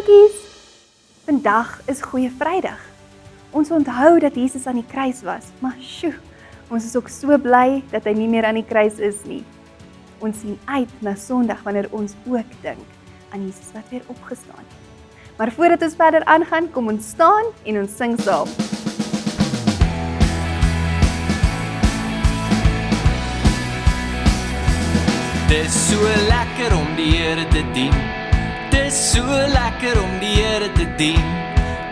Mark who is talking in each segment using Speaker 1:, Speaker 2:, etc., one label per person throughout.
Speaker 1: Maatjies, vandag is Goeie Vrydag. Ons onthou dat Jesus aan die kruis was, maar sjoe, ons is ook so bly dat hy nie meer aan die kruis is nie. Ons sien uit na Sondag wanneer ons ook dink aan Jesus wat weer opgestaan het. Maar voordat ons verder aangaan, kom ons staan en ons sing saam.
Speaker 2: Dis so lekker om die Here te dien. Dis so lekker om die Here te dien.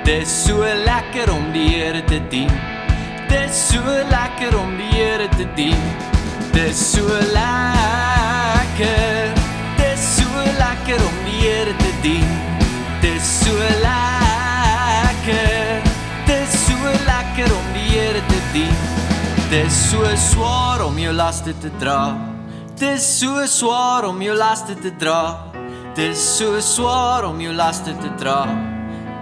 Speaker 2: Dis so lekker om die Here te dien. Dis so lekker om die Here te dien. Dis so lekker. Dis so lekker om die Here te dien. Dis so lekker. Dis so lekker om die Here te dien. Dis so swaar om jou laste te dra. Dis so swaar om jou laste te dra. Dis so swaar om jou laste te dra.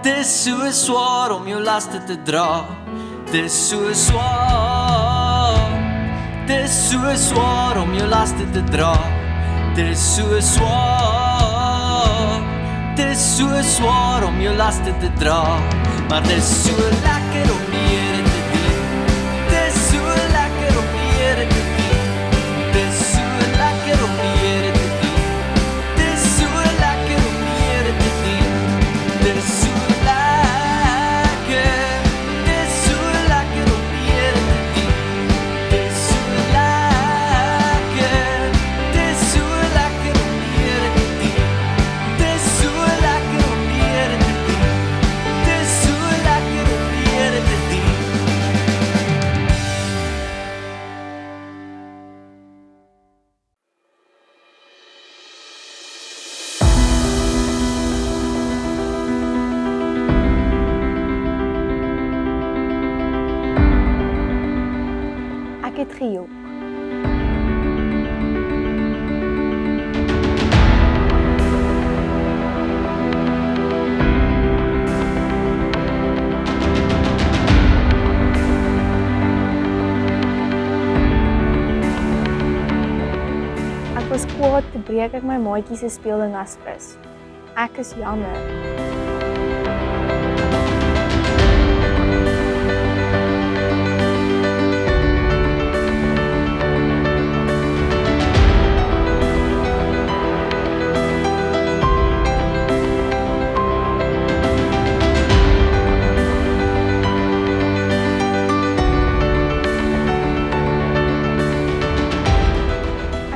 Speaker 2: Dis so swaar om jou laste te dra. Dis so swaar. Dis so swaar om jou laste te dra. Dis so swaar. Dis so swaar om jou laste te dra. Maar dis so lekker om die Here te dien. Dis so lekker om die Here te dien. Dis so lekker om die Here te dien. Dis so lekker om die Here te dien. Dis so lekker. Dis so lekker om die Here te dien. Dis so lekker. Dis so lekker om die Here te dien. Dis so lekker om die Here te dien. Dis so lekker om die Here te dien.
Speaker 1: Ek het gejok. Ek was kwaad te breek ek my maatjie se speelding aspis. Ek is jammer.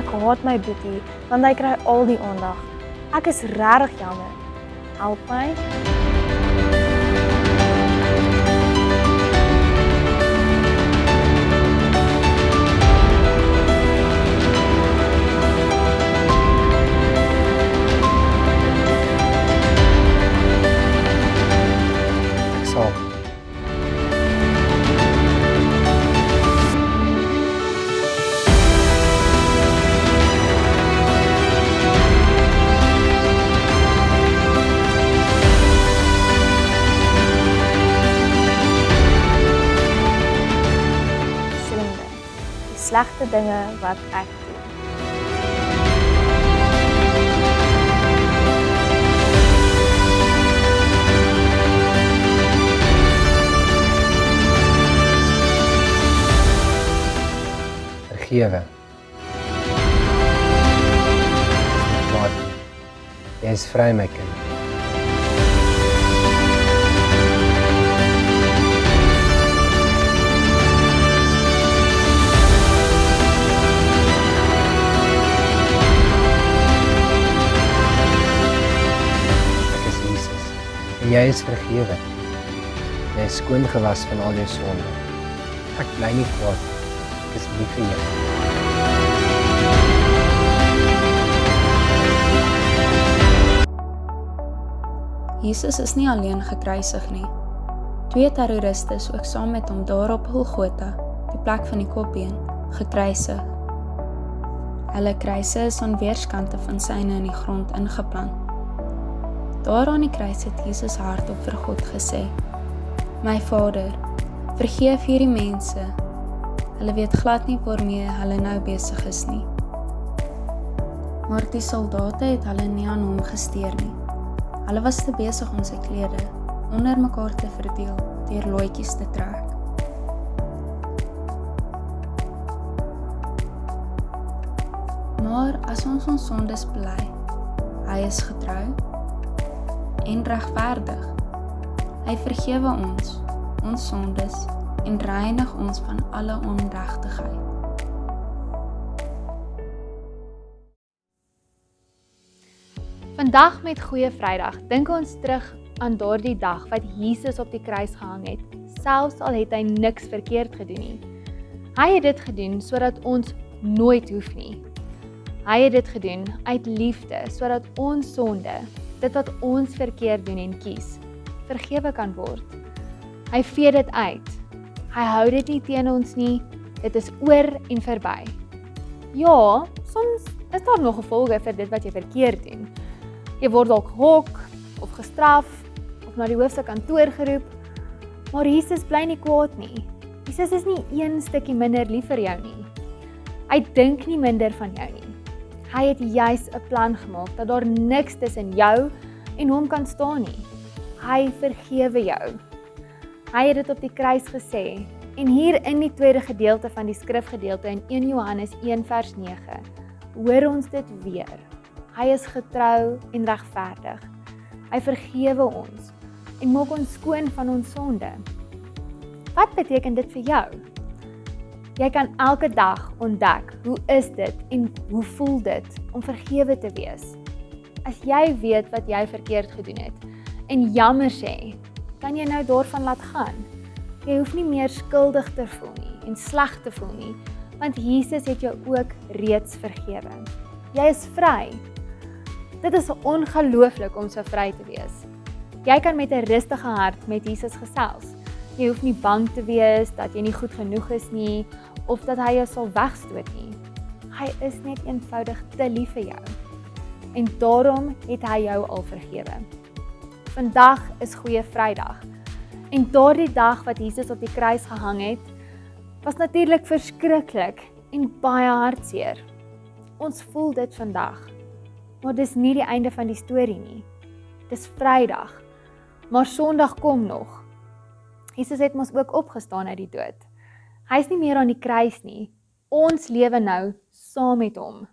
Speaker 1: Ek haat my boetie, want hy kry al die aandag. Ek is regtig jammer. Help my.
Speaker 3: Ek sal.
Speaker 1: Sonde. Die slegte dinge wat ek doen.
Speaker 3: Vergewe. Maat, jy is vry my kind. Ek is Jesus en jy is vergewe. Jy is skoon gewas van al jou sonde. Ek bly nie kwaad. Ek is lief vir jou.
Speaker 4: Jesus is nie alleen gekruisig nie. 2 terroriste is ook saam met hom daar op Golgotha, die plek van die kopbeen, gekruisig. Hulle kruise is aan weerskante van syne in die grond ingeplant. Daar aan die kruis het Jesus hardop vir God gesê: My Vader, vergeef hierdie mense. Hulle weet glad nie waarmee hulle nou besig is nie. Maar die soldate het hulle nie aan hom gesteer nie. Hulle was te besig om sy klede onder mekaar te verdeel deur looitjies te trek. Maar as ons sondes bely, hy is getrou en regverdig. Hy vergewe ons sondes en reinig ons van alle onregtigheid.
Speaker 1: Vandag met Goeie Vrydag dink ons terug aan daardie dag wat Jesus op die kruis gehang het, selfs al het hy niks verkeerd gedoen nie. Hy het dit gedoen sodat ons nooit hoef nie. Hy het dit gedoen uit liefde, sodat ons sonde, dit wat ons verkeerd doen en kies, vergewe kan word. Hy vee dit uit. Hy hou dit nie teen ons nie, dit is oor en verby. Ja, soms is daar nog gevolge vir dit wat jy verkeerd doen. Jy word dalk gehok, of gestraf, of na die hoofse kantoor geroep, maar Jesus bly nie kwaad nie. Jesus is nie een stukkie minder lief vir jou nie. Hy dink nie minder van jou nie. Hy het juis 'n plan gemaak, dat daar niks tussen jou en hom kan staan nie. Hy vergewe jou. Hy het dit op die kruis gesê, en hier in die tweede gedeelte van die skrifgedeelte in 1 Johannes 1 vers 9, hoor ons dit weer. Hy is getrou en regverdig. Hy vergewe ons en maak ons skoon van ons sonde. Wat beteken dit vir jou? Jy kan elke dag ontdek, hoe is dit en hoe voel dit om vergewe te wees? As jy weet wat jy verkeerd gedoen het en jammer sê, kan jy nou daarvan laat gaan. Jy hoef nie meer skuldig te voel nie en sleg te voel nie, want Jesus het jou ook reeds vergewe. Jy is vry. Dit is ongelooflik om so vry te wees. Jy kan met 'n rustige hart met Jesus gesels. Jy hoef nie bang te wees dat jy nie goed genoeg is nie, of dat hy jou sal wegstoot nie. Hy is net eenvoudig te lief vir jou. En daarom het hy jou al vergewe. Vandag is Goeie Vrydag. En daardie dag wat Jesus op die kruis gehang het, was natuurlik verskriklik en baie hartseer. Ons voel dit vandag. Maar dis nie die einde van die storie nie. Dis Vrydag. Maar Sondag kom nog. Jesus het mos ook opgestaan uit die dood. Hy is nie meer aan die kruis nie. Ons lewe nou saam met hom.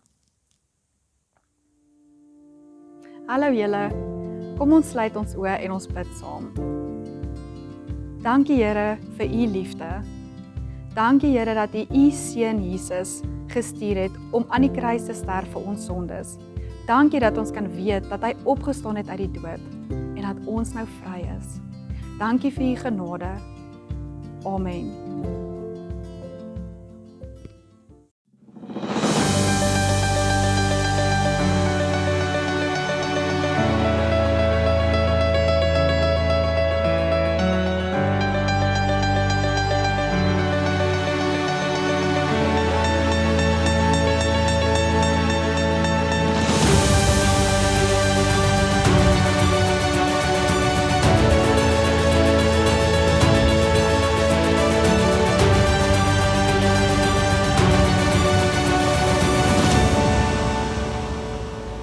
Speaker 5: Hallo julle, kom ons sluit ons oë en ons bid saam. Dankie Here vir u liefde. Dankie Here dat u u seun Jesus gestuur het om aan die kruis te sterf vir ons sondes. Dankie dat ons kan weet dat hy opgestaan het uit die dood en dat ons nou vry is. Dankie vir u genade. Amen.